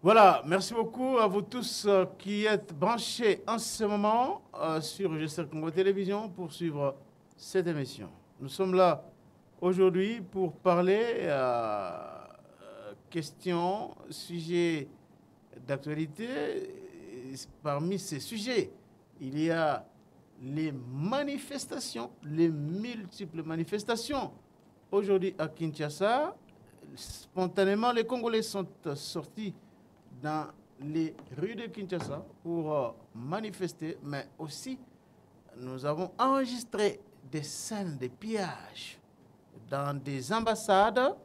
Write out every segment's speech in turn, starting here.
Voilà, merci beaucoup à vous tous qui êtes branchés en ce moment sur Registre Congo Télévision pour suivre cette émission. Nous sommes là aujourd'hui pour parler questions, sujets d'actualité. Et parmi ces sujets, il y a les manifestations, les multiples manifestations. Aujourd'hui à Kinshasa, spontanément, les Congolais sont sortis dans les rues de Kinshasa pour manifester, mais aussi nous avons enregistré des scènes de pillage dans des ambassades,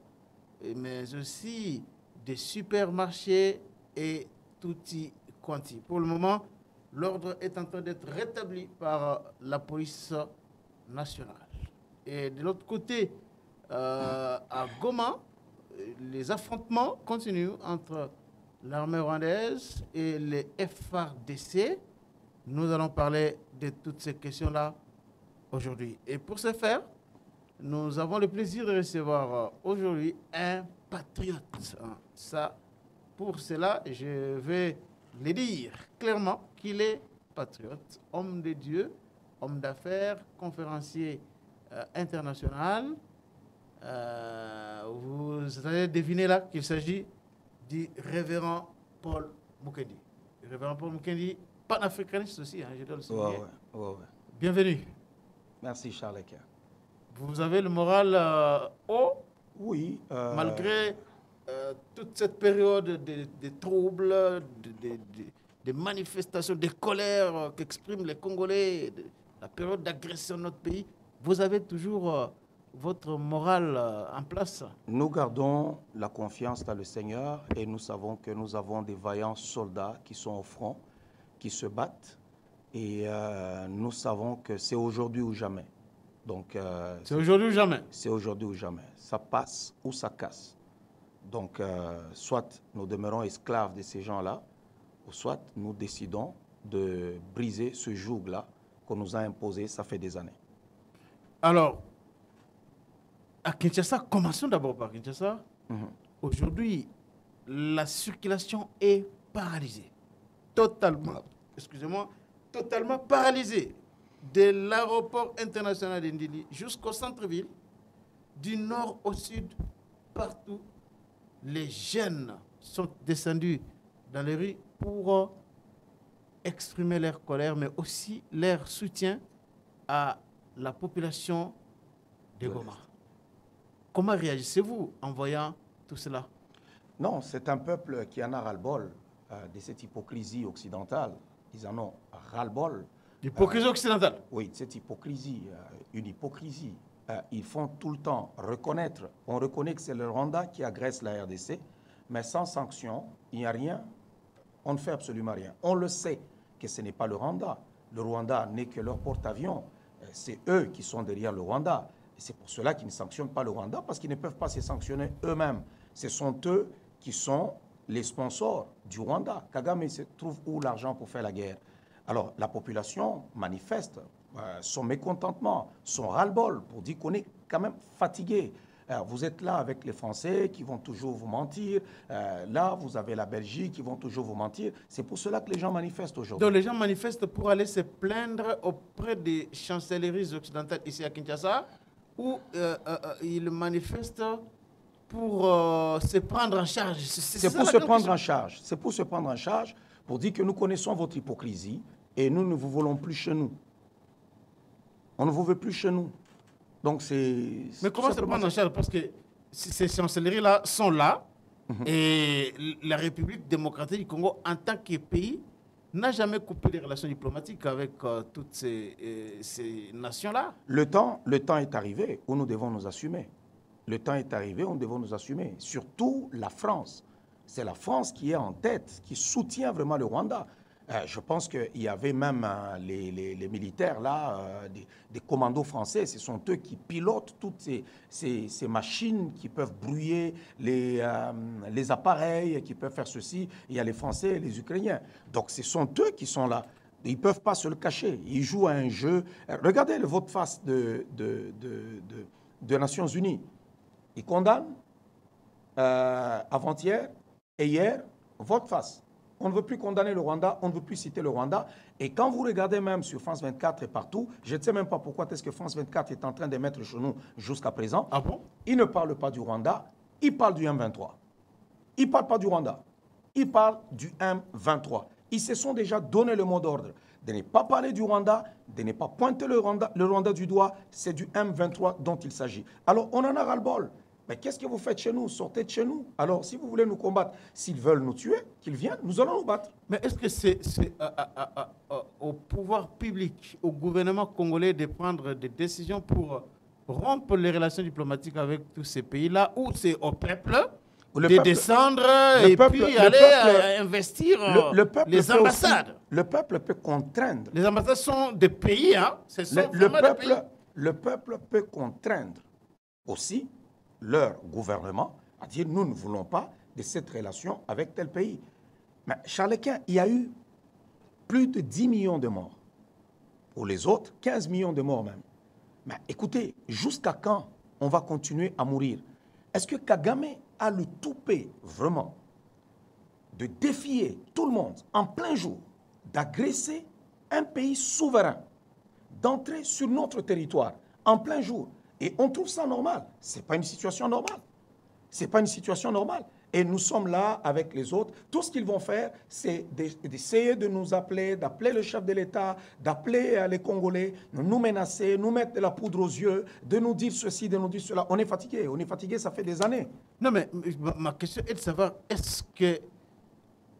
mais aussi des supermarchés et tutti quanti. Pour le moment, l'ordre est en train d'être rétabli par la police nationale. Et de l'autre côté, à Goma, les affrontements continuent entre l'armée rwandaise et les FARDC. Nous allons parler de toutes ces questions-là aujourd'hui. Et pour ce faire, nous avons le plaisir de recevoir aujourd'hui un patriote. Ça, pour cela, je vais le dire clairement qu'il est patriote, homme de Dieu, homme d'affaires, conférencier international. Vous allez deviner là qu'il s'agit du révérend Paul Mukendi. Le révérend Paul Mukendi, panafricaniste aussi, hein, je dois le souligner. Ouais. Bienvenue. Merci Charles Leclerc. Vous avez le moral haut, Oui. malgré toute cette période de troubles, de manifestations, de colère qu'expriment les Congolais, la période d'agression de notre pays. Vous avez toujours votre morale en place? Nous gardons la confiance dans le Seigneur et nous savons que nous avons des vaillants soldats qui sont au front, qui se battent et nous savons que c'est aujourd'hui ou jamais. Donc, c'est aujourd'hui ou jamais? C'est aujourd'hui ou jamais. Ça passe ou ça casse. Donc, soit nous demeurons esclaves de ces gens-là, ou soit nous décidons de briser ce joug-là qu'on nous a imposé, ça fait des années. Alors, à Kinshasa, commençons d'abord par Kinshasa. Aujourd'hui, la circulation est paralysée. Totalement, excusez-moi, totalement paralysée. De l'aéroport international d'Indili jusqu'au centre-ville, du nord au sud, partout, les jeunes sont descendus dans les rues pour exprimer leur colère, mais aussi leur soutien à la population de Goma. Comment réagissez-vous en voyant tout cela? Non, c'est un peuple qui en a ras-le-bol de cette hypocrisie occidentale. Ils en ont ras-le-bol. L'hypocrisie occidentale? Oui, cette hypocrisie, une hypocrisie. Ils font tout le temps reconnaître, on reconnaît que c'est le Rwanda qui agresse la RDC, mais sans sanction, il n'y a rien, on ne fait absolument rien. On le sait que ce n'est pas le Rwanda. Le Rwanda n'est que leur porte-avions. C'est eux qui sont derrière le Rwanda. Et c'est pour cela qu'ils ne sanctionnent pas le Rwanda, parce qu'ils ne peuvent pas se sanctionner eux-mêmes. Ce sont eux qui sont les sponsors du Rwanda. Kagame se trouve où l'argent pour faire la guerre? Alors, la population manifeste son mécontentement, son ras-le-bol, pour dire qu'on est quand même fatigué. Vous êtes là avec les Français qui vont toujours vous mentir. Là, vous avez la Belgique qui vont toujours vous mentir. C'est pour cela que les gens manifestent aujourd'hui. Donc, les gens manifestent pour aller se plaindre auprès des chancelleries occidentales ici à Kinshasa, ou ils manifestent pour se prendre en charge? C'est pour se prendre en charge. C'est pour se prendre en charge, pour dire que nous connaissons votre hypocrisie et nous ne vous voulons plus chez nous. On ne vous veut plus chez nous. Donc c'est... Mais comment se prendre en charge? Parce que ces chancelleries-là sont là, et la République démocratique du Congo, en tant que pays, n'a jamais coupé les relations diplomatiques avec toutes ces nations-là. Le temps est arrivé où nous devons nous assumer. Le temps est arrivé où nous devons nous assumer. Surtout la France. C'est la France qui est en tête, qui soutient vraiment le Rwanda. Je pense qu'il y avait même les militaires là, des commandos français, ce sont eux qui pilotent toutes ces machines qui peuvent brouiller les appareils, qui peuvent faire ceci. Il y a les Français et les Ukrainiens. Donc ce sont eux qui sont là. Ils ne peuvent pas se le cacher. Ils jouent à un jeu. Regardez le vote-face de Nations Unies. Ils condamnent avant-hier et hier votre face. On ne veut plus condamner le Rwanda, on ne veut plus citer le Rwanda. Et quand vous regardez même sur France 24 et partout, je ne sais même pas pourquoi est-ce que France 24 est en train de mettre chez nous jusqu'à présent. Ah bon? Il ne parle pas du Rwanda, il parle du M23. Il ne parle pas du Rwanda, il parle du M23. Ils se sont déjà donné le mot d'ordre de ne pas parler du Rwanda, de ne pas pointer le Rwanda du doigt. C'est du M23 dont il s'agit. Alors, on en a ras-le-bol. Mais qu'est-ce que vous faites chez nous? Sortez de chez nous. Alors, si vous voulez nous combattre, s'ils veulent nous tuer, qu'ils viennent, nous allons nous battre. Mais est-ce que c'est au pouvoir public, au gouvernement congolais de prendre des décisions pour rompre les relations diplomatiques avec tous ces pays-là, ou c'est au peuple de descendre et puis aller investir les ambassades? Aussi, le peuple peut contraindre. Les ambassades sont des pays, hein? Le peuple peut contraindre aussi leur gouvernement à dire nous ne voulons pas de cette relation avec tel pays. Mais Charles Quint, il y a eu plus de 10 millions de morts. Pour les autres, 15 millions de morts même. Mais écoutez, jusqu'à quand on va continuer à mourir? Est-ce que Kagame a le toupet vraiment de défier tout le monde en plein jour, d'agresser un pays souverain, d'entrer sur notre territoire en plein jour? Et on trouve ça normal. Ce n'est pas une situation normale. Ce n'est pas une situation normale. Et nous sommes là avec les autres. Tout ce qu'ils vont faire, c'est d'essayer de nous appeler, d'appeler le chef de l'État, d'appeler les Congolais, de nous menacer, nous mettre de la poudre aux yeux, de nous dire ceci, de nous dire cela. On est fatigué, ça fait des années. Non, mais ma question est de savoir, est-ce que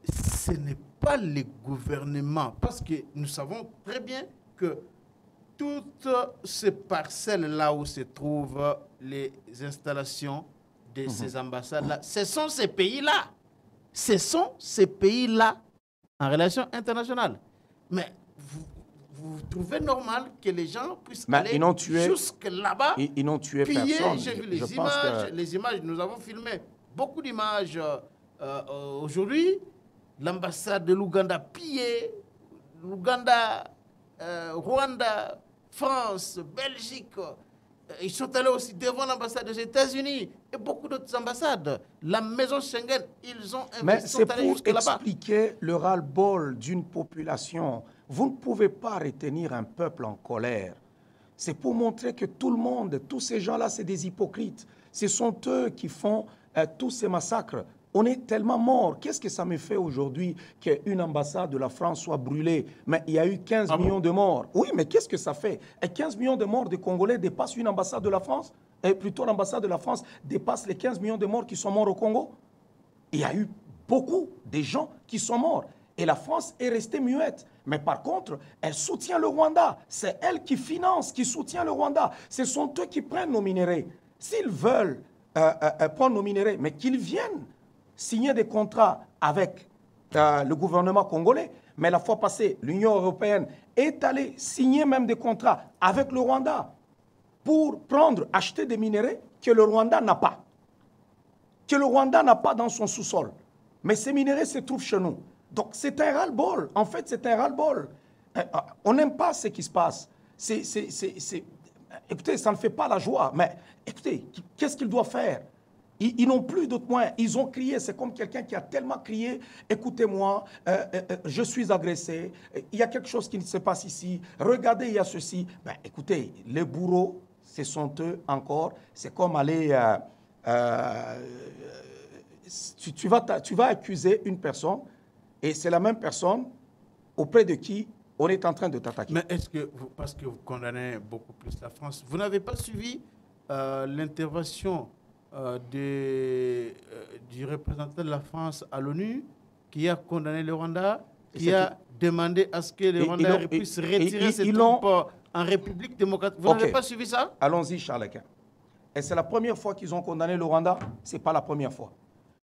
ce n'est pas les gouvernements? Parce que nous savons très bien que toutes ces parcelles-là où se trouvent les installations de ces ambassades-là, ce sont ces pays-là. Ce sont ces pays-là en relation internationale. Mais vous trouvez normal que les gens puissent aller jusque là-bas, ils n'ont tué personne. J'ai vu les images, nous avons filmé beaucoup d'images aujourd'hui. L'ambassade de l'Ouganda pillée, l'Ouganda, Rwanda, France, Belgique. Ils sont allés aussi devant l'ambassade des États-Unis et beaucoup d'autres ambassades. La maison Schengen, ils ont investi. Mais c'est pour expliquer le ras-le-bol d'une population. Vous ne pouvez pas retenir un peuple en colère. C'est pour montrer que tout le monde, tous ces gens-là, c'est des hypocrites. Ce sont eux qui font tous ces massacres. On est tellement morts. Qu'est-ce que ça me fait aujourd'hui qu'une ambassade de la France soit brûlée? Mais il y a eu 15 millions de morts. Oui, mais qu'est-ce que ça fait? Et 15 millions de morts de Congolais dépassent une ambassade de la France? Et plutôt l'ambassade de la France dépasse les 15 millions de morts qui sont morts au Congo? Il y a eu beaucoup de gens qui sont morts. Et la France est restée muette. Mais par contre, elle soutient le Rwanda. C'est elle qui finance, qui soutient le Rwanda. Ce sont eux qui prennent nos minéraux. S'ils veulent prendre nos minéraux, mais qu'ils viennent signer des contrats avec le gouvernement congolais. Mais la fois passée, l'Union européenne est allée signer même des contrats avec le Rwanda pour acheter des minéraux que le Rwanda n'a pas. Que le Rwanda n'a pas dans son sous-sol. Mais ces minéraux se trouvent chez nous. Donc c'est un ras-le-bol. En fait, c'est un ras-le-bol. On n'aime pas ce qui se passe. Écoutez, ça ne fait pas la joie. Mais écoutez, qu'est-ce qu'ils doivent faire? Ils n'ont plus d'autres moyens. Ils ont crié. C'est comme quelqu'un qui a tellement crié. Écoutez-moi, je suis agressé. Il y a quelque chose qui se passe ici. Regardez, il y a ceci. Ben, écoutez, les bourreaux, ce sont eux encore. C'est comme aller... tu vas accuser une personne et c'est la même personne auprès de qui on est en train de t'attaquer. Mais est-ce que, parce que vous condamnez beaucoup plus la France, vous n'avez pas suivi l'intervention du représentant de la France à l'ONU qui a condamné le Rwanda, qui a demandé à ce que le Rwanda puisse retirer ses troupes en République démocratique. Vous n'avez pas suivi ça? Allons-y, Charles Quint. Et c'est la première fois qu'ils ont condamné le Rwanda? Ce n'est pas la première fois.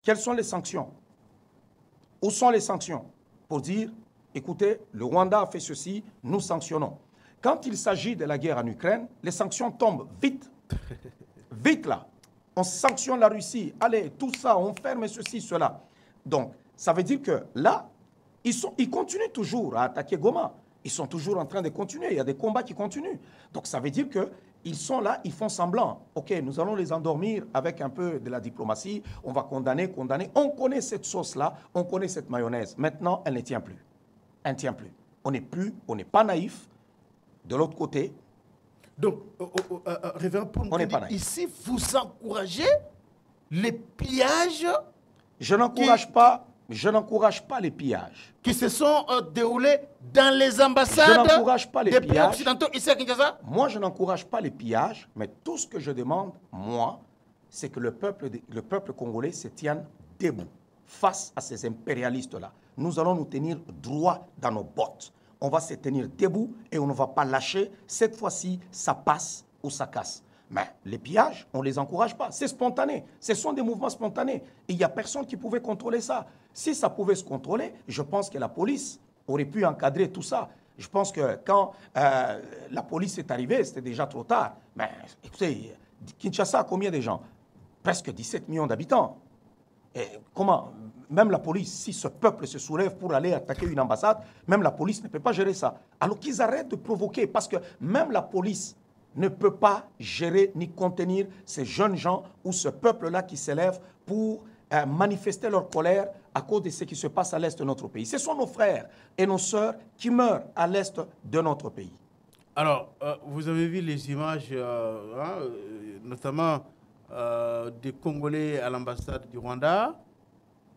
Quelles sont les sanctions? Où sont les sanctions? Pour dire, écoutez, le Rwanda a fait ceci, nous sanctionnons. Quand il s'agit de la guerre en Ukraine, les sanctions tombent vite. Vite là. On sanctionne la Russie. Allez, tout ça, on ferme ceci, cela. Donc, ça veut dire que là, ils continuent toujours à attaquer Goma. Ils sont toujours en train de continuer. Il y a des combats qui continuent. Donc, ça veut dire que Ils sont là, ils font semblant. OK, nous allons les endormir avec un peu de la diplomatie. On va condamner. On connaît cette sauce-là, on connaît cette mayonnaise. Maintenant, elle ne tient plus. Elle ne tient plus. On n'est pas naïf. De l'autre côté, donc, Révérend Paul Mukendi, ici, vous encouragez les pillages. Je n'encourage pas les pillages. Qui se sont déroulés dans les ambassades. Je n'encourage pas les des pillages. pays occidentaux ici à Kinshasa. Moi, je n'encourage pas les pillages, mais tout ce que je demande, moi, c'est que le peuple congolais se tienne debout face à ces impérialistes-là. Nous allons nous tenir droit dans nos bottes. On va se tenir debout et on ne va pas lâcher. Cette fois-ci, ça passe ou ça casse. Mais les pillages, on ne les encourage pas. C'est spontané. Ce sont des mouvements spontanés. Et il n'y a personne qui pouvait contrôler ça. Si ça pouvait se contrôler, je pense que la police aurait pu encadrer tout ça. Je pense que quand la police est arrivée, c'était déjà trop tard. Mais écoutez, Kinshasa a combien de gens? Presque 17 millions d'habitants. Et comment? Même la police, si ce peuple se soulève pour aller attaquer une ambassade, même la police ne peut pas gérer ça. Alors qu'ils arrêtent de provoquer, parce que même la police ne peut pas gérer ni contenir ces jeunes gens ou ce peuple-là qui s'élève pour manifester leur colère à cause de ce qui se passe à l'est de notre pays. Ce sont nos frères et nos sœurs qui meurent à l'est de notre pays. Alors, vous avez vu les images, notamment des Congolais à l'ambassade du Rwanda.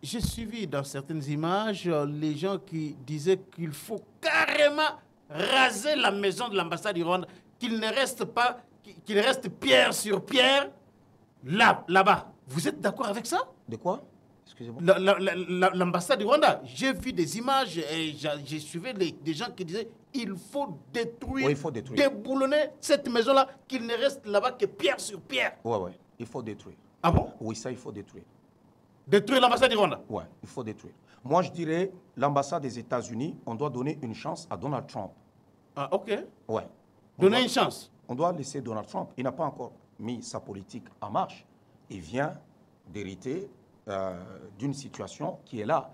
J'ai suivi dans certaines images les gens qui disaient qu'il faut carrément raser la maison de l'ambassade du Rwanda, qu'il ne reste pas, qu'il reste pierre sur pierre là-bas. Vous êtes d'accord avec ça? De quoi? Excusez-moi. L'ambassade du Rwanda, j'ai vu des images et j'ai suivi des gens qui disaient il faut détruire, oui, il faut détruire, déboulonner cette maison-là, qu'il ne reste là-bas que pierre sur pierre. Oui, il faut détruire. Ah bon? Oui, ça, il faut détruire. Détruire l'ambassade du Rwanda? Oui, il faut détruire. Moi, je dirais, l'ambassade des États-Unis, on doit donner une chance à Donald Trump. Ah, ok. Ouais. Donner une chance. On doit laisser Donald Trump. Il n'a pas encore mis sa politique en marche. Il vient d'hériter d'une situation qui est là.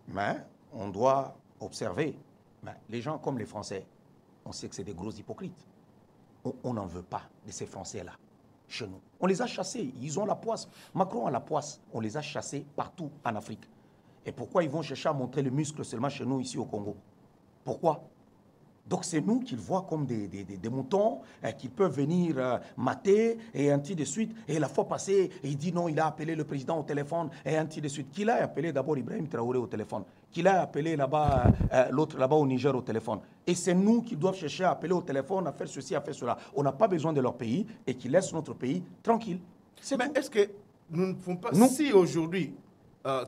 Mais on doit observer. Mais les gens comme les Français, on sait que c'est des gros hypocrites. On n'en veut pas de ces Français-là chez nous. On les a chassés. Ils ont la poisse. Macron a la poisse. On les a chassés partout en Afrique. Et pourquoi ils vont chercher à montrer le muscle seulement chez nous, ici au Congo? Pourquoi? Donc c'est nous qu'ils voient comme des moutons qui peuvent venir mater et ainsi de suite. Et la fois passée, il dit non, il a appelé le président au téléphone et ainsi de suite. Qui l'a appelé d'abord Ibrahim Traoré au téléphone? Qui l'a appelé là-bas, l'autre là-bas au Niger au téléphone? Et c'est nous qui doivent chercher à appeler au téléphone, à faire ceci, à faire cela. On n'a pas besoin de leur pays et qu'ils laissent notre pays tranquille. Mais est-ce que nous ne pouvons pas, si aujourd'hui,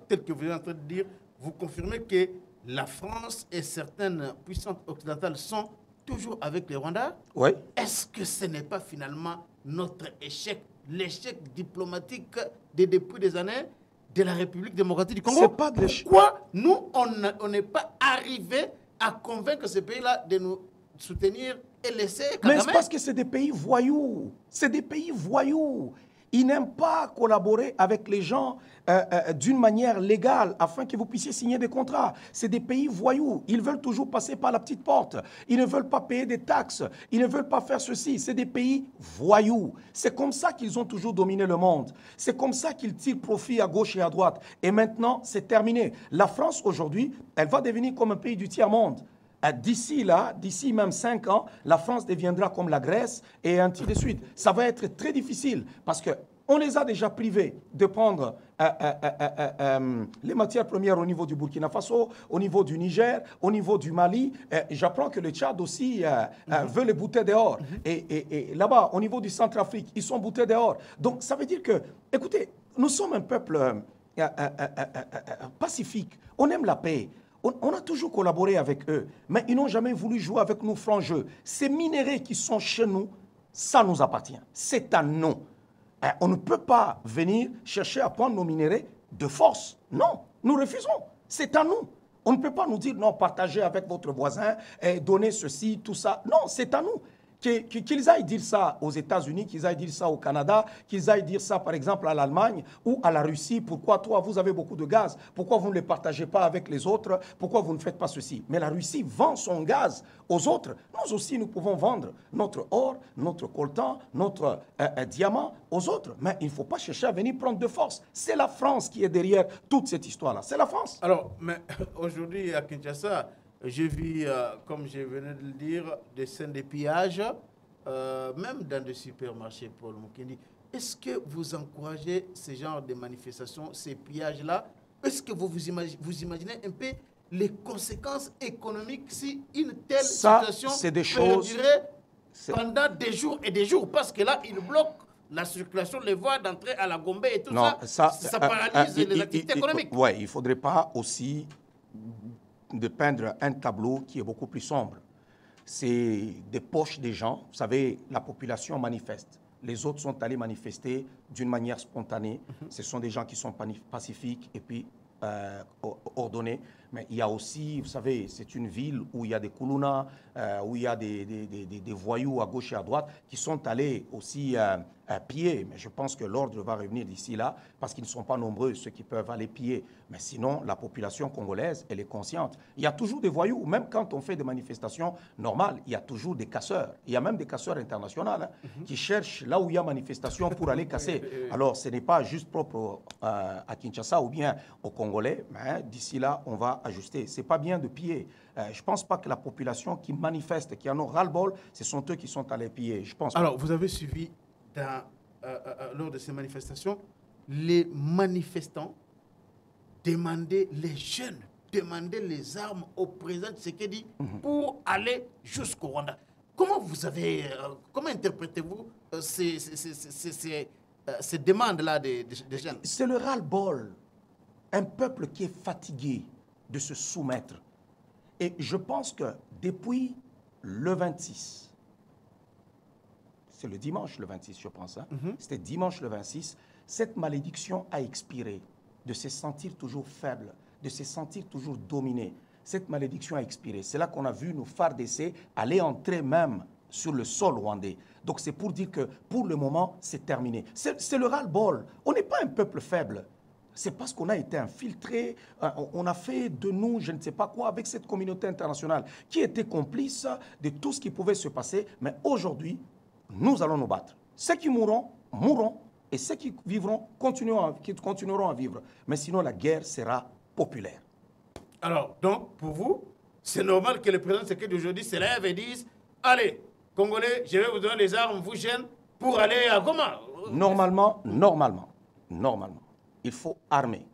tel que vous êtes en train de dire, vous confirmez que la France et certaines puissances occidentales sont toujours avec les Rwandais? Oui. Est-ce que ce n'est pas finalement notre échec, l'échec diplomatique depuis des années de la République démocratique du Congo? C'est pas de l'échec. Pourquoi nous, on n'est pas arrivé à convaincre ces pays-là de nous soutenir et laisser Kagame? Mais c'est parce que c'est des pays voyous. C'est des pays voyous. Ils n'aiment pas collaborer avec les gens d'une manière légale afin que vous puissiez signer des contrats. C'est des pays voyous. Ils veulent toujours passer par la petite porte. Ils ne veulent pas payer des taxes. Ils ne veulent pas faire ceci. C'est des pays voyous. C'est comme ça qu'ils ont toujours dominé le monde. C'est comme ça qu'ils tirent profit à gauche et à droite. Et maintenant, c'est terminé. La France, aujourd'hui, elle va devenir comme un pays du tiers-monde. D'ici même 5 ans, la France deviendra comme la Grèce et ainsi de suite. Ça va être très difficile parce qu'on les a déjà privés de prendre les matières premières au niveau du Burkina Faso, au niveau du Niger, au niveau du Mali. J'apprends que le Tchad aussi veut les bouter dehors. Et là-bas, au niveau du Centrafrique, ils sont boutés dehors. Donc ça veut dire que, écoutez, nous sommes un peuple pacifique. On aime la paix. On a toujours collaboré avec eux, mais ils n'ont jamais voulu jouer avec nous franc jeu. Ces minéraux qui sont chez nous, ça nous appartient. C'est à nous. On ne peut pas venir chercher à prendre nos minéraux de force. Non, nous refusons. C'est à nous. On ne peut pas nous dire non, partagez avec votre voisin, et donnez ceci, tout ça. Non, c'est à nous. qu'ils aillent dire ça aux États-Unis, qu'ils aillent dire ça au Canada, qu'ils aillent dire ça, par exemple, à l'Allemagne ou à la Russie. Pourquoi, toi, vous avez beaucoup de gaz? Pourquoi vous ne le partagez pas avec les autres? Pourquoi vous ne faites pas ceci? Mais la Russie vend son gaz aux autres. Nous aussi, nous pouvons vendre notre or, notre coltan, notre diamant aux autres. Mais il ne faut pas chercher à venir prendre de force. C'est la France qui est derrière toute cette histoire-là. C'est la France. Alors, mais aujourd'hui, à Kinshasa, je vis, comme je venais de le dire, des scènes de pillage, même dans des supermarchés, Paul Mukendi. Est-ce que vous encouragez ce genre de manifestations, ces pillages-là? Est-ce que vous imaginez un peu les conséquences économiques si une telle situation perdurait pendant des jours et des jours? Parce que là, ils bloquent la circulation, les voies d'entrée à la Gombe et tout ça paralyse les activités économiques. Oui, il ne faudrait pas aussi de peindre un tableau qui est beaucoup plus sombre. C'est des poches des gens. Vous savez, la population manifeste. Les autres sont allés manifester d'une manière spontanée. Ce sont des gens qui sont pacifiques et puis ordonnés. Mais il y a aussi, vous savez, c'est une ville où il y a des koulounas, où il y a des voyous à gauche et à droite qui sont allés aussi piller. Mais je pense que l'ordre va revenir d'ici là parce qu'ils ne sont pas nombreux ceux qui peuvent aller piller. Mais sinon, la population congolaise, elle est consciente. Il y a toujours des voyous. Même quand on fait des manifestations normales, il y a toujours des casseurs. Il y a même des casseurs internationaux qui cherchent là où il y a manifestation pour aller casser. Alors, ce n'est pas juste propre à Kinshasa ou bien aux Congolais. Mais d'ici là, on va ajuster. Ce n'est pas bien de piller. Je ne pense pas que la population qui manifeste, qui en a ras-le-bol, ce sont eux qui sont allés piller. Je pense. Alors, vous avez suivi lors de ces manifestations, les manifestants demandaient, les jeunes demandaient les armes au président Tshisekedi pour aller jusqu'au Rwanda. Comment interprétez-vous ces demandes-là des jeunes? C'est le ras-le-bol. Un peuple qui est fatigué de se soumettre. Et je pense que depuis le 26, c'est le dimanche le 26, je pense, c'était dimanche le 26, cette malédiction a expiré, de se sentir toujours faible, de se sentir toujours dominé. Cette malédiction a expiré. C'est là qu'on a vu nos FARDC aller entrer même sur le sol rwandais. Donc c'est pour dire que pour le moment, c'est terminé. C'est le ras-le-bol. On n'est pas un peuple faible. C'est parce qu'on a été infiltré, on a fait de nous, je ne sais pas quoi, avec cette communauté internationale qui était complice de tout ce qui pouvait se passer. Mais aujourd'hui, nous allons nous battre. Ceux qui mourront, mourront. Et ceux qui vivront, continueront à vivre. Mais sinon, la guerre sera populaire. Alors, donc, pour vous, c'est normal que le président Tshisekedi aujourd'hui se lève et dise « Allez, Congolais, je vais vous donner les armes, vous jeunes, pour aller à Goma. » Normalement, il faut armer.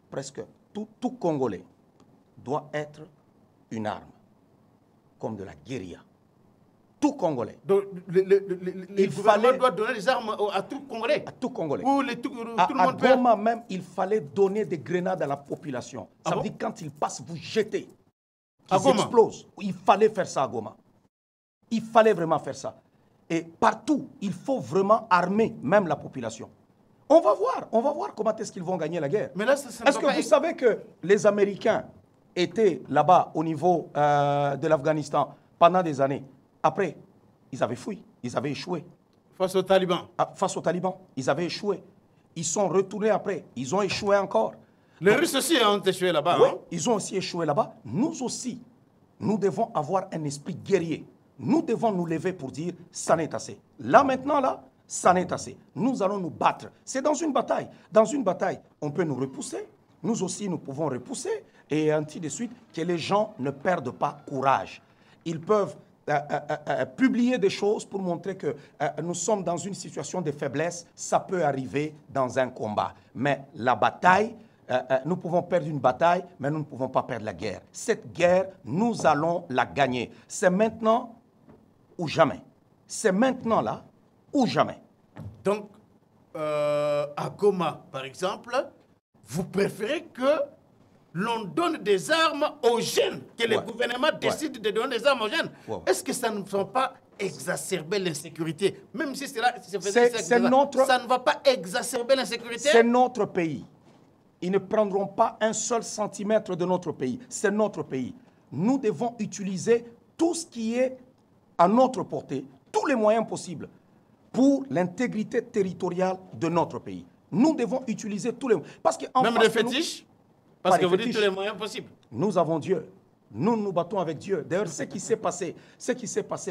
Presque tout Congolais doit être une arme, comme de la guérilla. Tout Congolais. Donc, le gouvernement doit donner des armes à tout Congolais. À tout Congolais. Tout le monde à Goma même, il fallait donner des grenades à la population. Ça veut dire quand ils passent, vous jetez. Ils explosent. Il fallait faire ça à Goma. Il fallait vraiment faire ça. Et partout, il faut vraiment armer même la population. On va voir comment est-ce qu'ils vont gagner la guerre. Est-ce que vous savez que les Américains étaient là-bas au niveau de l'Afghanistan pendant des années? Après, ils avaient fui, ils avaient échoué. Face aux talibans. Face aux talibans, ils avaient échoué. Ils sont retournés après, ils ont échoué encore. Les Russes aussi ont échoué là-bas. Oui, ils ont aussi échoué là-bas. Nous aussi, nous devons avoir un esprit guerrier. Nous devons nous lever pour dire, ça n'est assez. Là maintenant, ça n'est assez. Nous allons nous battre. C'est dans une bataille. Dans une bataille, on peut nous repousser. Nous aussi, nous pouvons repousser. Et ainsi de suite, que les gens ne perdent pas courage. Ils peuvent publier des choses pour montrer que nous sommes dans une situation de faiblesse. Ça peut arriver dans un combat. Mais la bataille, nous pouvons perdre une bataille, mais nous ne pouvons pas perdre la guerre. Cette guerre, nous allons la gagner. C'est maintenant ou jamais. C'est maintenant là ou jamais. Donc, à Goma, par exemple, vous préférez que l'on donne des armes aux jeunes, que le gouvernement décide de donner des armes aux jeunes. Est-ce que ça ne va pas exacerber l'insécurité? Même si ça ne va pas exacerber l'insécurité? C'est notre pays. Ils ne prendront pas un seul centimètre de notre pays. C'est notre pays. Nous devons utiliser tout ce qui est à notre portée tous les moyens possibles pour l'intégrité territoriale de notre pays. Nous devons utiliser tous les moyens. Parce qu'en même les fétiches? Parce que vous dites tous les moyens possibles. Nous avons Dieu. Nous nous battons avec Dieu. D'ailleurs, ce qui s'est passé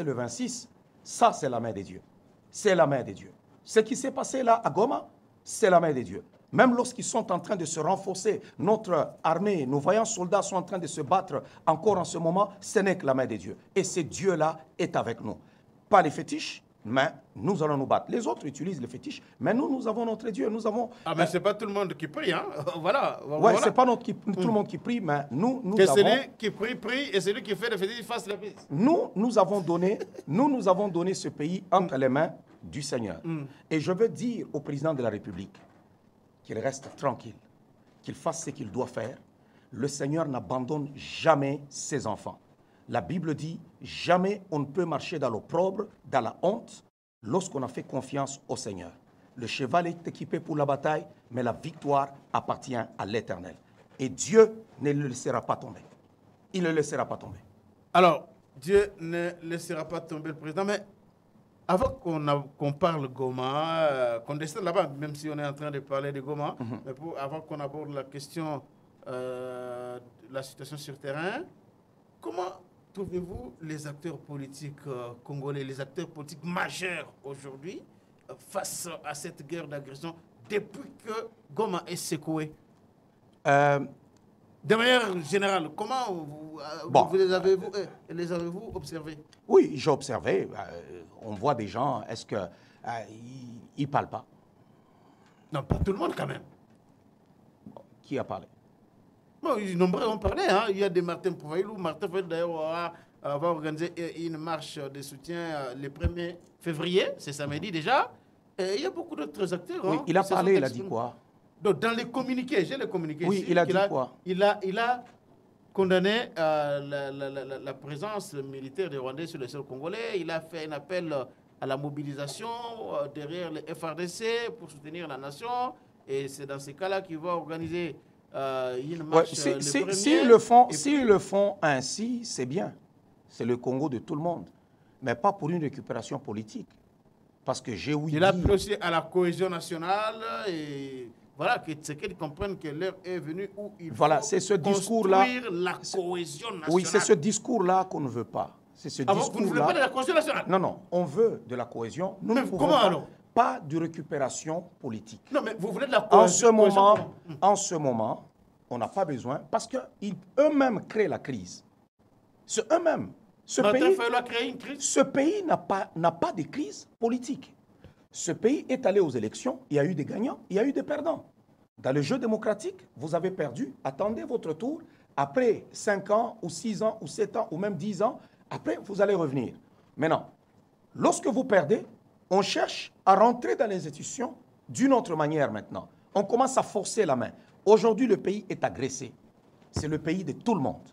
le 26, ça, c'est la main de Dieu. C'est la main de Dieu. Ce qui s'est passé là à Goma, c'est la main de Dieu. Même lorsqu'ils sont en train de se renforcer, notre armée, nos vaillants soldats sont en train de se battre encore en ce moment, ce n'est que la main de Dieu. Et ce Dieu-là est avec nous. Pas les fétiches, mais nous allons nous battre. Les autres utilisent les fétiches, mais nous avons notre Dieu. Nous avons... Ah, mais ce n'est pas tout le monde qui prie, hein? Voilà. Oui, ce n'est pas tout le monde qui prie, mais nous que avons... celui qui prie, et celui qui fait les fétiches fasse les fétiches. Nous avons donné ce pays entre les mains du Seigneur. Et je veux dire au président de la République qu'il reste tranquille, qu'il fasse ce qu'il doit faire. Le Seigneur n'abandonne jamais ses enfants. La Bible dit, jamais on ne peut marcher dans l'opprobre, dans la honte, lorsqu'on a fait confiance au Seigneur. Le cheval est équipé pour la bataille, mais la victoire appartient à l'Éternel. Et Dieu ne le laissera pas tomber. Il ne le laissera pas tomber. Alors, Dieu ne laissera pas tomber le président, mais avant qu'on parle Goma, qu'on descende là-bas, même si on est en train de parler de Goma, mais avant qu'on aborde la question de la situation sur terrain, comment trouvez-vous les acteurs politiques congolais, les acteurs politiques majeurs aujourd'hui face à cette guerre d'agression depuis que Goma est secoué? De manière générale, comment vous les avez-vous observés? Oui, j'ai observé. On voit des gens, est-ce qu'ils ne parlent pas? Non, pas tout le monde quand même. Bon, qui a parlé? Bon, nombreux ont parlé. Hein. Il y a des Martin Fayulu. Martin Fayulu, d'ailleurs, va organiser une marche de soutien le 1er février. C'est samedi déjà. Et il y a beaucoup d'autres acteurs. Oui, il a parlé, il a dit quoi? Donc, dans les communiqués, j'ai les communiqués oui, ici. Il a dit quoi? Il a condamné la présence militaire des Rwandais sur le sol congolais. Il a fait un appel à la mobilisation derrière le FRDC pour soutenir la nation. Et c'est dans ces cas-là qu'il va organiser une marche. S'ils le font ainsi, c'est bien. C'est le Congo de tout le monde. Mais pas pour une récupération politique. Parce que j'ai ouï Il a appelé aussi à la cohésion nationale et... Voilà, que qu'ils comprennent que l'heure est venue où il faut construire la cohésion nationale. Oui, c'est ce discours-là qu'on ne veut pas. C'est ce discours-là. Vous ne voulez pas de la cohésion nationale? Non, on veut de la cohésion. Nous ne pouvons pas de récupération politique. Non, mais vous voulez de la cohésion? En ce moment, on n'a pas besoin, parce qu'eux-mêmes créent la crise. C'est eux-mêmes. Ce pays n'a pas de crise politique. Ce pays est allé aux élections, il y a eu des gagnants, il y a eu des perdants. Dans le jeu démocratique, vous avez perdu, attendez votre tour, après 5 ans, ou 6 ans, ou 7 ans, ou même 10 ans, après, vous allez revenir. Maintenant, lorsque vous perdez, on cherche à rentrer dans les institutions d'une autre manière maintenant. On commence à forcer la main. Aujourd'hui, le pays est agressé. C'est le pays de tout le monde.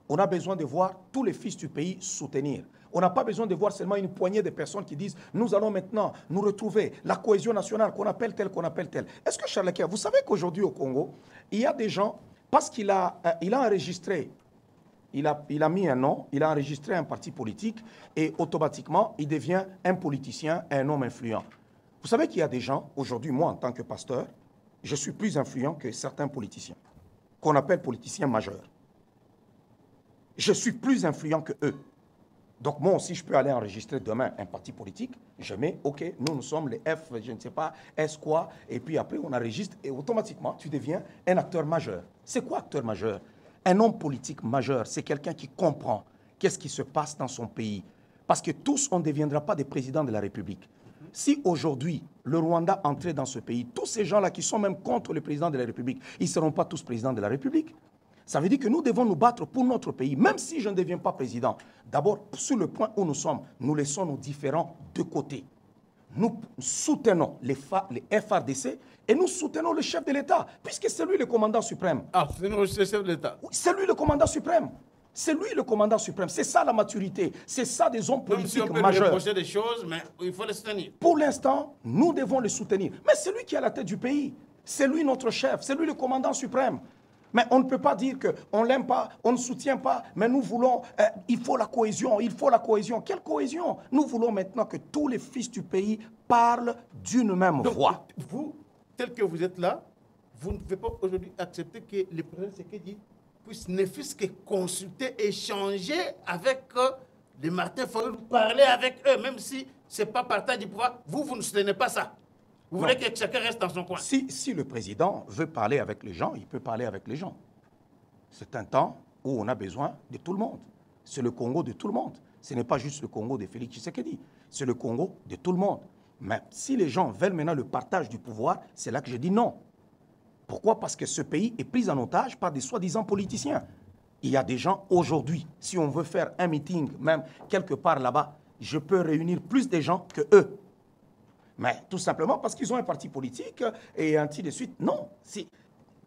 On a besoin de voir tous les fils du pays soutenir. On n'a pas besoin de voir seulement une poignée de personnes qui disent « Nous allons maintenant nous retrouver, la cohésion nationale qu'on appelle telle, qu'on appelle telle ». Est-ce que, Charles Keya, vous savez qu'aujourd'hui au Congo, il y a des gens, parce qu'il a enregistré, il a mis un nom, il a enregistré un parti politique et automatiquement, il devient un politicien, un homme influent. Vous savez qu'il y a des gens, aujourd'hui, moi en tant que pasteur, je suis plus influent que certains politiciens, qu'on appelle politiciens majeurs. Je suis plus influent que eux. Donc moi aussi, je peux aller enregistrer demain un parti politique. Je mets, OK, nous sommes les F, je ne sais pas, S quoi. Et puis après, on enregistre et automatiquement, tu deviens un acteur majeur. C'est quoi acteur majeur? Un homme politique majeur, c'est quelqu'un qui comprend qu'est-ce qui se passe dans son pays. Parce que tous, on ne deviendra pas des présidents de la République. Si aujourd'hui, le Rwanda entrait dans ce pays, tous ces gens-là qui sont même contre le président de la République, ils ne seront pas tous présidents de la République. Ça veut dire que nous devons nous battre pour notre pays, même si je ne deviens pas président. D'abord, sur le point où nous sommes, nous laissons nos différends de côté. Nous soutenons les FRDC et nous soutenons le chef de l'État, puisque c'est lui le commandant suprême. Ah, c'est le chef de l'État. Oui, c'est lui le commandant suprême. C'est lui le commandant suprême. C'est ça la maturité. C'est ça des hommes politiques majeurs. Même si on peut lui reprocher des choses, mais il faut les soutenir. Pour l'instant, nous devons le soutenir. Mais c'est lui qui est à la tête du pays. C'est lui notre chef. C'est lui le commandant suprême. Mais on ne peut pas dire qu'on ne l'aime pas, on ne soutient pas, mais nous voulons, il faut la cohésion, il faut la cohésion. Quelle cohésion? Nous voulons maintenant que tous les fils du pays parlent d'une même voix. Vous, tel que vous êtes là, vous ne pouvez pas aujourd'hui accepter que le président Tshisekedi puisse ne fût-ce que consulter, échanger avec les Martin Fayulu, parler avec eux, même si ce n'est pas partage du pouvoir. Vous ne soutenez pas ça. Vous voulez que chacun reste dans son coin. Si le président veut parler avec les gens, il peut parler avec les gens. C'est un temps où on a besoin de tout le monde. C'est le Congo de tout le monde. Ce n'est pas juste le Congo de Félix Tshisekedi. C'est le Congo de tout le monde. Mais si les gens veulent maintenant le partage du pouvoir, c'est là que je dis non. Pourquoi? Parce que ce pays est pris en otage par des soi-disant politiciens. Il y a des gens aujourd'hui, si on veut faire un meeting, même quelque part là-bas, je peux réunir plus de gens que eux. Mais tout simplement parce qu'ils ont un parti politique et ainsi de suite. Non,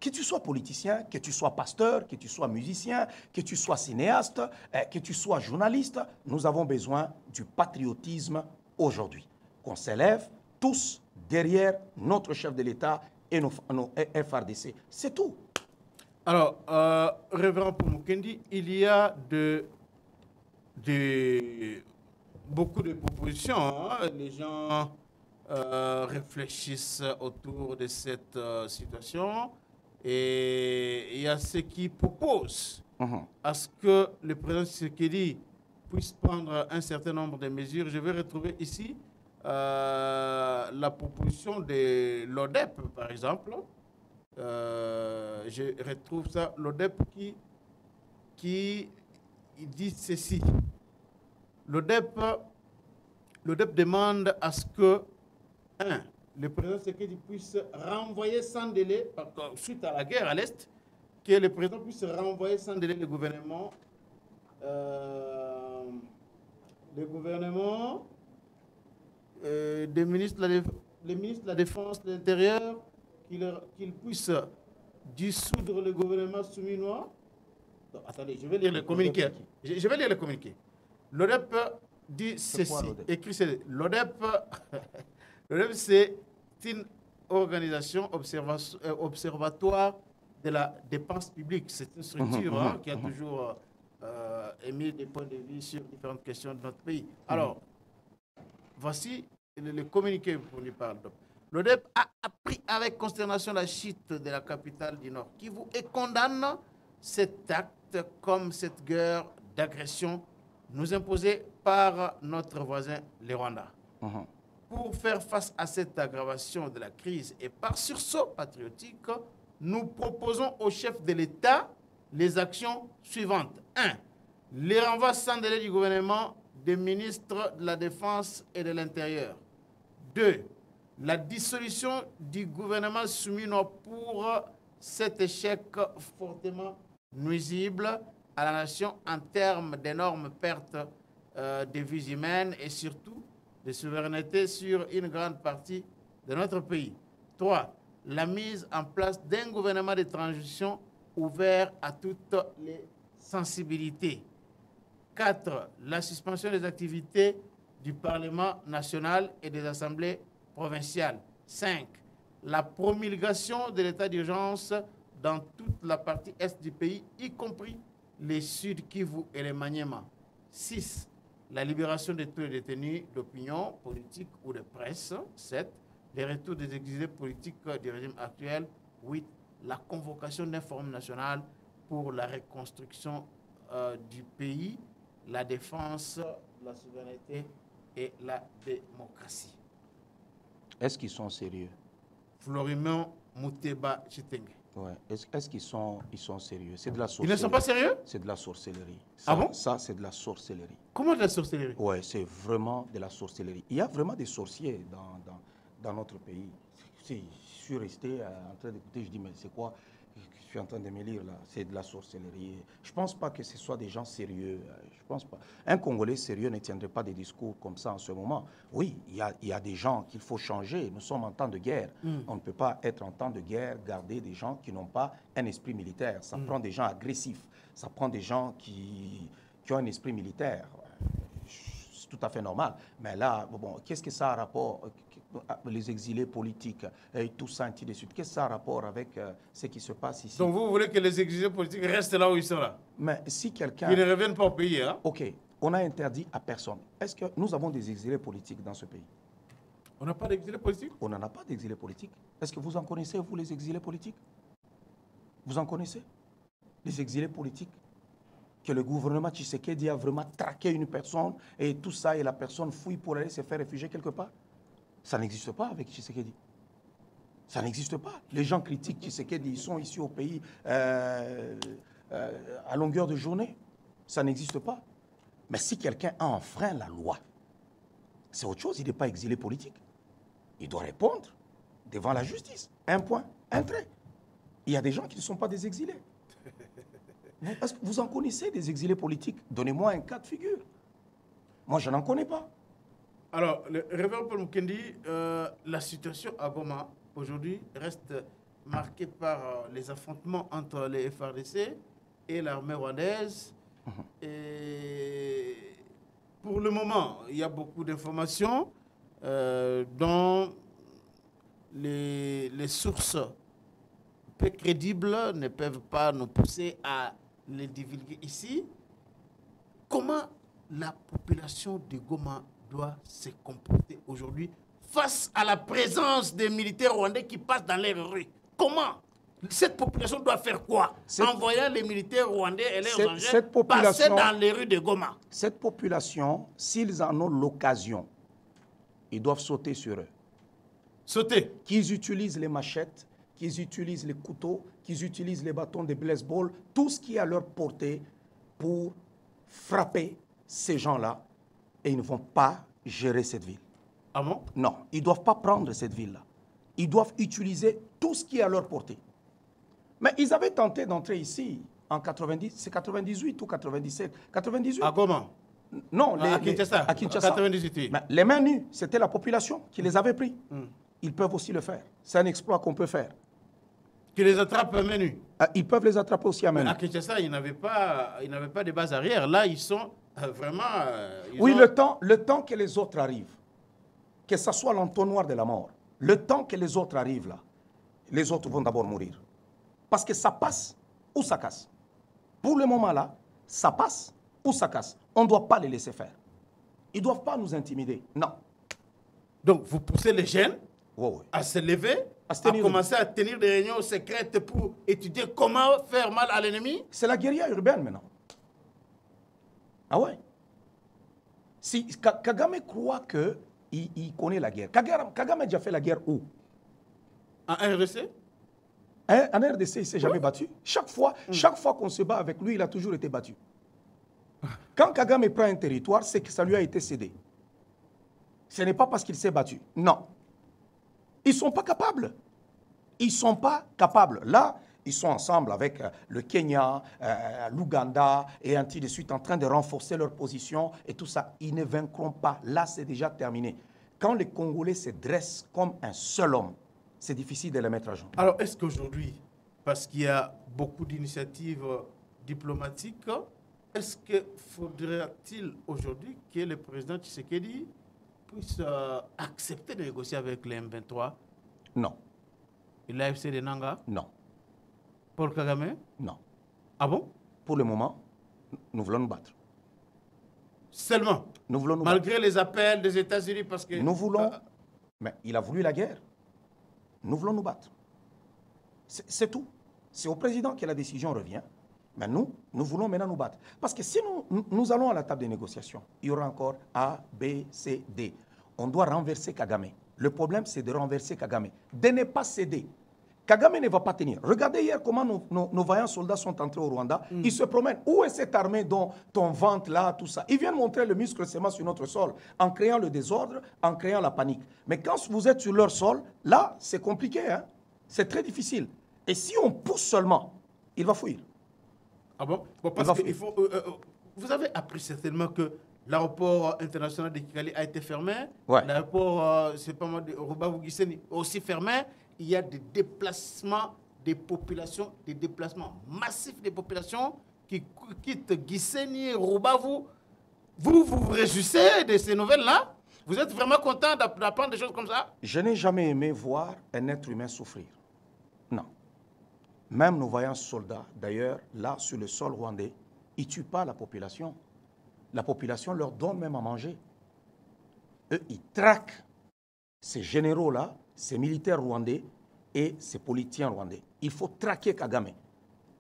que tu sois politicien, que tu sois pasteur, que tu sois musicien, que tu sois cinéaste, que tu sois journaliste, nous avons besoin du patriotisme aujourd'hui. Qu'on s'élève tous derrière notre chef de l'État et nos FRDC. C'est tout. Alors, Révérend Pumukendi, il y a beaucoup de propositions. Hein. Les gens réfléchissent autour de cette situation et il y a ceux qui proposent à ce que le président Tshisekedi puisse prendre un certain nombre de mesures. Je vais retrouver ici la proposition de l'ODEP, par exemple. Je retrouve ça, l'ODEP qui dit ceci. L'ODEP demande à ce que le président Tshisekedi puisse renvoyer sans délai, suite à la guerre à l'Est, que le président puisse renvoyer sans délai le gouvernement des ministres de la Défense, de l'Intérieur, qu'il puisse dissoudre le gouvernement souminois. Attendez, je vais lire le communiqué. Je vais lire le communiqué. L'ODEP dit ceci, écrit ceci. L'ODEP, c'est une organisation observatoire de la dépense publique. C'est une structure qui a toujours émis des points de vue sur différentes questions de notre pays. Alors, voici le communiqué pour lui parler. L'ODEP a appris avec consternation la chute de la capitale du Nord Kivu et condamne cet acte comme cette guerre d'agression nous imposée par notre voisin, le Rwanda. Pour faire face à cette aggravation de la crise et par sursaut patriotique, nous proposons au chef de l'État les actions suivantes. 1. Les renvois sans délai du gouvernement des ministres de la Défense et de l'Intérieur. 2. La dissolution du gouvernement souminois pour cet échec fortement nuisible à la nation en termes d'énormes pertes de vies humaines et surtout de souveraineté sur une grande partie de notre pays. 3. La mise en place d'un gouvernement de transition ouvert à toutes les sensibilités. 4. La suspension des activités du Parlement national et des assemblées provinciales. 5. La promulgation de l'état d'urgence dans toute la partie est du pays, y compris les Sud Kivu et les Maniema. 6. La libération de tous les détenus d'opinion politique ou de presse. 7. Les retours des exilés politiques du régime actuel. 8. La convocation d'un forum national pour la reconstruction du pays, la défense, la souveraineté et la démocratie. Est-ce qu'ils sont sérieux? Florimond Mouteba Chitenge. Ouais. Est-ce qu'ils sont sérieux? C'est de la sorcellerie. Ils ne sont pas sérieux? C'est de la sorcellerie. Ah bon? Ça, c'est de la sorcellerie. Comment de la sorcellerie? Oui, c'est vraiment de la sorcellerie. Il y a vraiment des sorciers dans notre pays. Je suis resté en train d'écouter, je dis, mais c'est quoi? Je suis en train de me lire là, c'est de la sorcellerie. Je ne pense pas que ce soit des gens sérieux. Je pense pas. Un Congolais sérieux ne tiendrait pas des discours comme ça en ce moment. Oui, il y a des gens qu'il faut changer. Nous sommes en temps de guerre. On ne peut pas être en temps de guerre, garder des gens qui n'ont pas un esprit militaire. Ça prend des gens agressifs. Ça prend des gens qui ont un esprit militaire. C'est tout à fait normal. Mais là, bon, qu'est-ce que ça a rapport? les exilés politiques et tout ça, ainsi de suite. Qu'est-ce que ça a rapport avec ce qui se passe ici? Donc vous voulez que les exilés politiques restent là où ils sont là? Mais si quelqu'un... Qu'ils ne reviennent pas au pays, hein? Ok, on a interdit à personne. Est-ce que nous avons des exilés politiques dans ce pays? On n'a pas d'exilés politiques? On n'en a pas d'exilés politiques. Est-ce que vous en connaissez, vous, les exilés politiques? Vous en connaissez? Les exilés politiques? Que le gouvernement Tshisekedi a vraiment traqué une personne et tout ça, et la personne fouille pour aller se faire réfugier quelque part? Ça n'existe pas avec Tshisekedi. Ça n'existe pas. Les gens critiquent Tshisekedi, ils sont ici au pays à longueur de journée. Ça n'existe pas. Mais si quelqu'un a enfreint la loi, c'est autre chose, il n'est pas exilé politique. Il doit répondre devant la justice. Un point, un trait. Il y a des gens qui ne sont pas des exilés. Est-ce que vous en connaissez des exilés politiques? Donnez-moi un cas de figure. Moi, je n'en connais pas. Alors, le révérend Paul Mukendi, la situation à Goma, aujourd'hui, reste marquée par les affrontements entre les FARDC et l'armée rwandaise. Et pour le moment, il y a beaucoup d'informations dont les sources peu crédibles ne peuvent pas nous pousser à les divulguer ici. Comment la population de Goma doit se comporter aujourd'hui face à la présence des militaires rwandais qui passent dans les rues? Comment cette population doit faire quoi? Envoyer les militaires rwandais et leurs engins passer dans les rues de Goma. Cette population, s'ils en ont l'occasion, ils doivent sauter sur eux. Sauter? Qu'ils utilisent les machettes, qu'ils utilisent les couteaux, qu'ils utilisent les bâtons de baseball, tout ce qui est à leur portée pour frapper ces gens-là, et ils ne vont pas gérer cette ville. Ah bon? Non, ils ne doivent pas prendre cette ville-là. Ils doivent utiliser tout ce qui est à leur portée. Mais ils avaient tenté d'entrer ici en 90, c'est 98 ou 97. 98. À Goma? Non, à Kinshasa. À Kinshasa. 98. Mais les mains nues, c'était la population qui les avait pris. Ils peuvent aussi le faire. C'est un exploit qu'on peut faire. Qui les attrapent à main nue? Ils peuvent les attraper aussi à main nue. À Kinshasa, ils n'avaient pas de base arrière. Là, ils sont vraiment... oui, le temps que les autres arrivent, que ce soit l'entonnoir de la mort, le temps que les autres arrivent là, les autres vont d'abord mourir. Parce que ça passe ou ça casse. Pour le moment là, ça passe ou ça casse. On ne doit pas les laisser faire. Ils ne doivent pas nous intimider. Non. Donc, vous poussez les jeunes à se lever, à commencer à tenir des réunions secrètes pour étudier comment faire mal à l'ennemi? C'est la guérilla urbaine maintenant. Ah ouais. Si Kagame croit qu'il connaît la guerre, Kagame a déjà fait la guerre où? En RDC? En RDC, il ne s'est jamais battu. Chaque fois qu'on se bat avec lui, il a toujours été battu. Quand Kagame prend un territoire, c'est que ça lui a été cédé. Ce n'est pas parce qu'il s'est battu. Non. Ils ne sont pas capables. Ils ne sont pas capables. Là, ils sont ensemble avec le Kenya, l'Ouganda et ainsi de suite en train de renforcer leur position et tout ça. Ils ne vaincront pas. Là, c'est déjà terminé. Quand les Congolais se dressent comme un seul homme, c'est difficile de les mettre à jour. Alors, est-ce qu'aujourd'hui, parce qu'il y a beaucoup d'initiatives diplomatiques, est-ce qu'il faudrait-il aujourd'hui que le président Tshisekedi puisse accepter de négocier avec les M23? Non. Et l'AFC de Nanga? Non. Paul Kagame? Non. Ah bon? Pour le moment, nous voulons nous battre. Seulement? Nous voulons nous malgré battre. Les appels des États-Unis parce que... Nous voulons... Mais il a voulu la guerre. Nous voulons nous battre. C'est tout. C'est au président que la décision revient. Mais nous voulons maintenant nous battre. Parce que si nous allons à la table des négociations, il y aura encore A, B, C, D. On doit renverser Kagame. Le problème, c'est de renverser Kagame. De ne pas céder. Kagame ne va pas tenir. Regardez hier comment nos vaillants soldats sont entrés au Rwanda. Ils se promènent. Où est cette armée dont on vante là, tout ça? Ils viennent montrer le muscle seulement sur notre sol, en créant le désordre, en créant la panique. Mais quand vous êtes sur leur sol, là, c'est compliqué. Hein? C'est très difficile. Et si on pousse seulement, il va fuir. Ah bon? Parce que vous avez appris certainement que l'aéroport international de Kigali a été fermé. Ouais. L'aéroport, c'est pas moi, de Rubavu-Gisenyi aussi fermé. Il y a des déplacements des populations, des déplacements massifs des populations qui quittent Gisenyi et Rubavu. Vous vous réjouissez de ces nouvelles-là? Vous êtes vraiment content d'apprendre des choses comme ça? Je n'ai jamais aimé voir un être humain souffrir. Non. Même nos vaillants soldats, d'ailleurs, là, sur le sol rwandais, ils ne tuent pas la population. La population leur donne même à manger. Eux, ils traquent ces généraux-là, ces militaires rwandais et ces politiciens rwandais. Il faut traquer Kagame.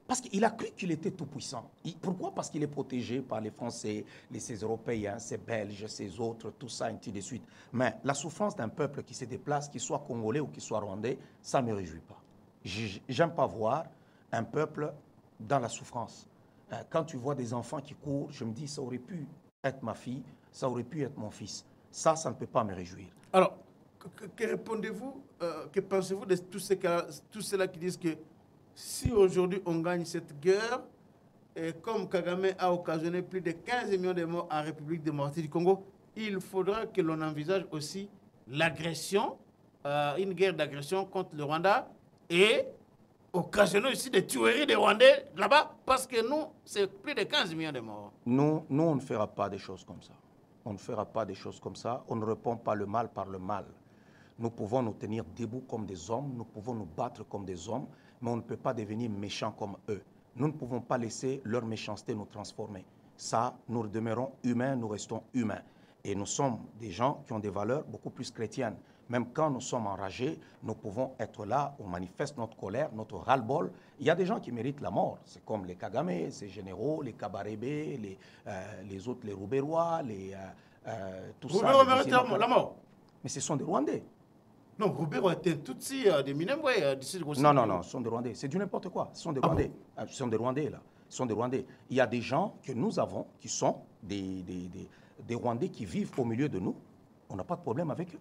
Parce qu'il a cru qu'il était tout puissant. Pourquoi? Parce qu'il est protégé par les Français, ces Européens, ces Belges, ces autres, tout ça, ainsi de suite. Mais la souffrance d'un peuple qui se déplace, qu'il soit congolais ou qu'il soit rwandais, ça ne me réjouit pas. J'aime pas voir un peuple dans la souffrance. Quand tu vois des enfants qui courent, je me dis, ça aurait pu être ma fille, ça aurait pu être mon fils. Ça ne peut pas me réjouir. Alors, que répondez-vous, que pensez-vous de tous ceux-là qui disent que si aujourd'hui on gagne cette guerre, et comme Kagame a occasionné plus de 15 millions de morts en République démocratique du Congo, il faudra que l'on envisage aussi l'agression, une guerre d'agression contre le Rwanda et occasionner aussi des tueries des Rwandais là-bas, parce que nous, c'est plus de 15 millions de morts. Nous, on ne fera pas des choses comme ça. On ne fera pas des choses comme ça. On ne répond pas le mal par le mal. Nous pouvons nous tenir debout comme des hommes, nous pouvons nous battre comme des hommes, mais on ne peut pas devenir méchants comme eux. Nous ne pouvons pas laisser leur méchanceté nous transformer. Ça, nous demeurons humains, nous restons humains. Et nous sommes des gens qui ont des valeurs beaucoup plus chrétiennes. Même quand nous sommes enragés, nous pouvons être là, on manifeste notre colère, notre ras-le-bol. Il y a des gens qui méritent la mort. C'est comme les Kagame, ces généraux, les Kabarebe, les autres, les Rouberois, tout ça. Roubero mérite la mort. Mais ce sont des Rwandais. Non, Roubero était un Tutsi des Minembwe d'ici le Non, non, non, ce sont des Rwandais. C'est du n'importe quoi. Ce sont des Rwandais. Bon? Ce sont des Rwandais, là. Ce sont des Rwandais. Il y a des gens que nous avons qui sont des Rwandais qui vivent au milieu de nous. On n'a pas de problème avec eux.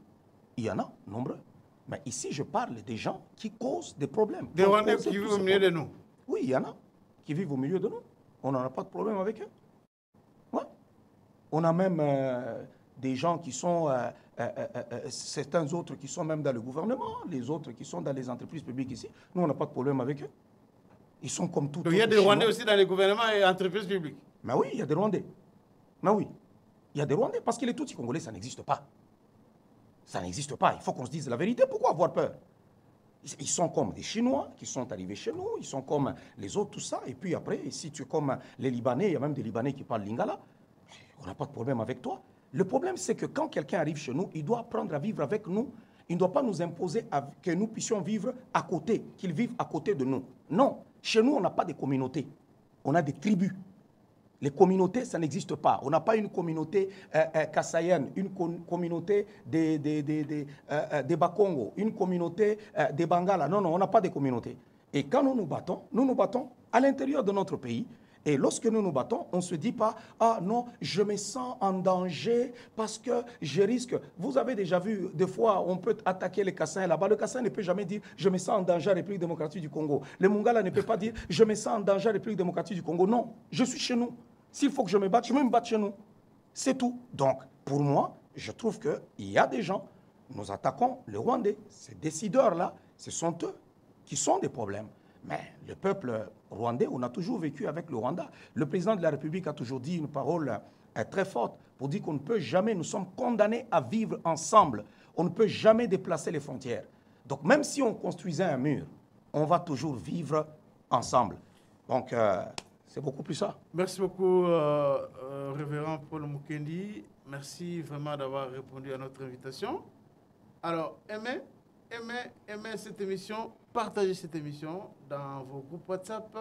Il y en a, nombreux. Mais ici, je parle des gens qui causent des problèmes. Des Rwandais qui vivent au milieu de nous? Oui, il y en a qui vivent au milieu de nous. On n'en a pas de problème avec eux. Ouais. On a même des gens qui sont, certains autres qui sont même dans le gouvernement, les autres qui sont dans les entreprises publiques ici. Nous, on n'a pas de problème avec eux. Ils sont comme tout. Donc, il y a des Rwandais aussi dans les gouvernements et entreprises publiques? Mais oui, il y a des Rwandais. Mais oui, il y a des Rwandais parce que les Tutsis congolais, ça n'existe pas. Ça n'existe pas. Il faut qu'on se dise la vérité. Pourquoi avoir peur? Ils sont comme des Chinois qui sont arrivés chez nous. Ils sont comme les autres, tout ça. Et puis après, si tu es comme les Libanais, il y a même des Libanais qui parlent lingala. On n'a pas de problème avec toi. Le problème, c'est que quand quelqu'un arrive chez nous, il doit apprendre à vivre avec nous. Il ne doit pas nous imposer que nous puissions vivre à côté, qu'il vive à côté de nous. Non. Chez nous, on n'a pas de communautés. On a des tribus. Les communautés, ça n'existe pas. On n'a pas une communauté kassaïenne, une communauté des Bakongo, une communauté des Bangala. Non, non, on n'a pas de communauté. Et quand nous nous battons à l'intérieur de notre pays. Et lorsque nous nous battons, on ne se dit pas « Ah non, je me sens en danger parce que je risque... » Vous avez déjà vu, des fois, on peut attaquer les Kassais là-bas. Le Kassaï ne peut jamais dire « Je me sens en danger à la République démocratique du Congo ». Le Mongala ne peut pas dire « Je me sens en danger à la République démocratique du Congo ». Non, je suis chez nous. S'il faut que je me batte, je vais me battre chez nous. C'est tout. Donc, pour moi, je trouve qu'il y a des gens, nous attaquons les Rwandais. Ces décideurs-là, ce sont eux qui sont des problèmes. Mais le peuple rwandais, on a toujours vécu avec le Rwanda. Le président de la République a toujours dit une parole très forte pour dire qu'on ne peut jamais, nous sommes condamnés à vivre ensemble. On ne peut jamais déplacer les frontières. Donc même si on construisait un mur, on va toujours vivre ensemble. Donc c'est beaucoup plus ça. Merci beaucoup, révérend Paul Mukendi. Merci vraiment d'avoir répondu à notre invitation. Alors, aimez cette émission, partagez cette émission dans vos groupes WhatsApp,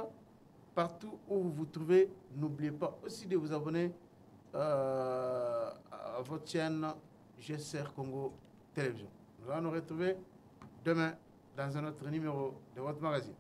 partout où vous vous trouvez. N'oubliez pas aussi de vous abonner à votre chaîne GSR Congo Télévision. Nous allons nous retrouver demain dans un autre numéro de votre magazine.